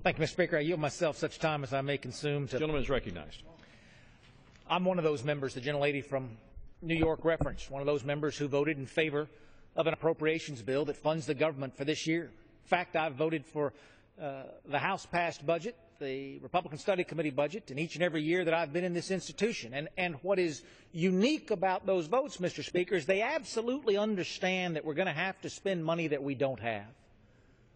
Thank you, Mr. Speaker. I yield myself such time as I may consume. The gentleman is recognized. I'm one of those members the gentlelady from New York referenced, one of those members who voted in favor of an appropriations bill that funds the government for this year. In fact, I've voted for the House-passed budget, the Republican Study Committee budget, in each and every year that I've been in this institution. And what is unique about those votes, Mr. Speaker, is they absolutely understand that we're going to have to spend money that we don't have.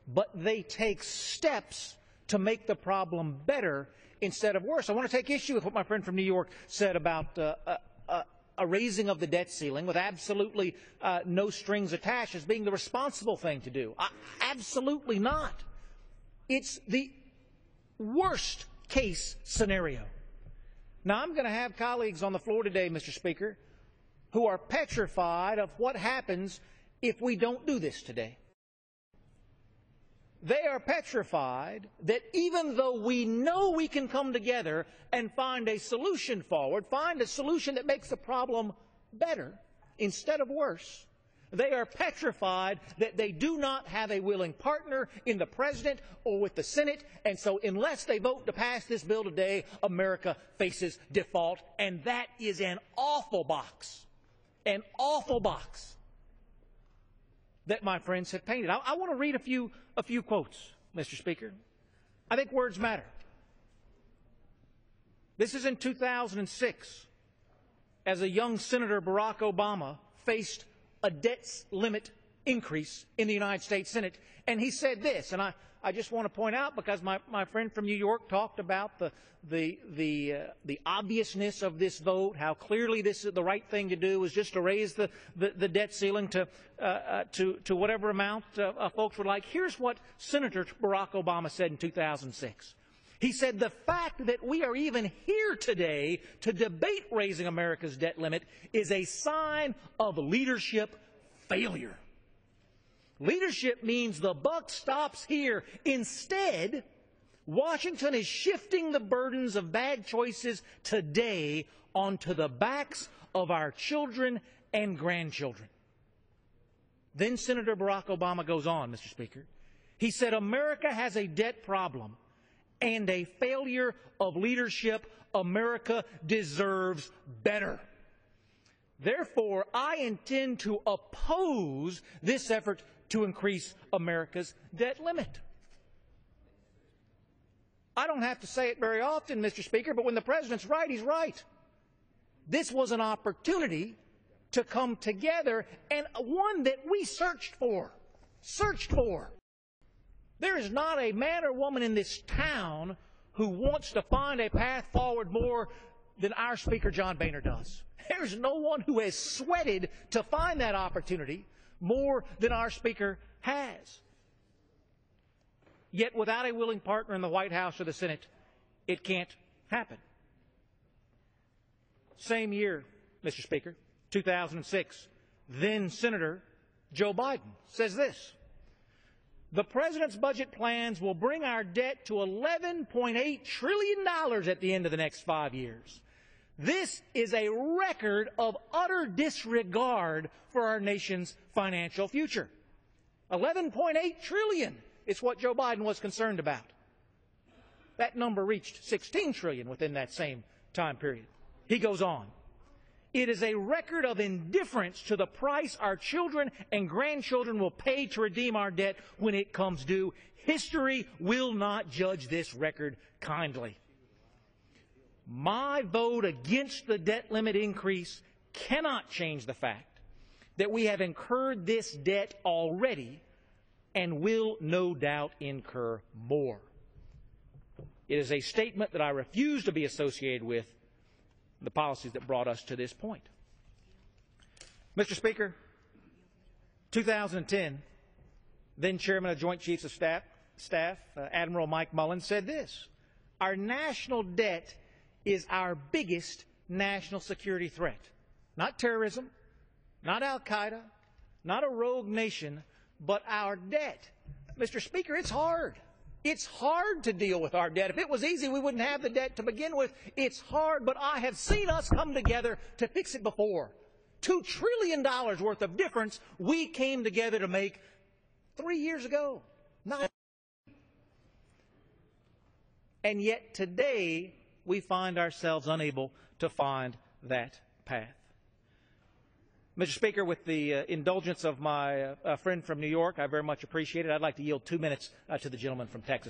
But they take steps to make the problem better instead of worse. I want to take issue with what my friend from New York said about a raising of the debt ceiling with absolutely no strings attached as being the responsible thing to do. Absolutely not. It's the worst case scenario. Now, I'm going to have colleagues on the floor today, Mr. Speaker, who are petrified of what happens if we don't do this today. They are petrified that even though we know we can come together and find a solution forward, find a solution that makes the problem better instead of worse, they are petrified that they do not have a willing partner in the President or with the Senate, and so unless they vote to pass this bill today, America faces default, and that is an awful box that my friends have painted. I want to read a few quotes, Mr. Speaker. I think words matter. This is in 2006, as a young Senator Barack Obama faced a debt limit increase in the United States Senate, and he said this, and I just want to point out, because my friend from New York talked about the obviousness of this vote, how clearly this is the right thing to do is just to raise the debt ceiling to whatever amount folks would like. Here's what Senator Barack Obama said in 2006. He said, "The fact that we are even here today to debate raising America's debt limit is a sign of leadership failure. Leadership means the buck stops here. Instead, Washington is shifting the burdens of bad choices today onto the backs of our children and grandchildren." Then Senator Barack Obama goes on, Mr. Speaker. He said, "America has a debt problem and a failure of leadership. America deserves better. Therefore, I intend to oppose this effort to increase America's debt limit." I don't have to say it very often, Mr. Speaker, but when the President's right, he's right. This was an opportunity to come together, and one that we searched for. There is not a man or woman in this town who wants to find a path forward more than our Speaker John Boehner does. There's no one who has sweated to find that opportunity more than our Speaker has. Yet without a willing partner in the White House or the Senate, it can't happen. Same year, Mr. Speaker, 2006, then Senator Joe Biden says this: "The President's budget plans will bring our debt to $11.8 trillion at the end of the next 5 years. This is a record of utter disregard for our nation's financial future." 11.8 trillion is what Joe Biden was concerned about. That number reached 16 trillion within that same time period. He goes on, "It is a record of indifference to the price our children and grandchildren will pay to redeem our debt when it comes due. History will not judge this record kindly. My vote against the debt limit increase cannot change the fact that we have incurred this debt already and will no doubt incur more." It is a statement that I refuse to be associated with the policies that brought us to this point. Mr. Speaker, 2010, then Chairman of Joint Chiefs of Staff Admiral Mike Mullen, said this: "Our national debt is our biggest national security threat. Not terrorism, not Al-Qaeda, not a rogue nation, but our debt." Mr. Speaker, it's hard. It's hard to deal with our debt. If it was easy, we wouldn't have the debt to begin with. It's hard, but I have seen us come together to fix it before. $2 trillion worth of difference we came together to make 3 years ago. And yet today we find ourselves unable to find that path. Mr. Speaker, with the indulgence of my friend from New York, I very much appreciate it. I'd like to yield 2 minutes to the gentleman from Texas.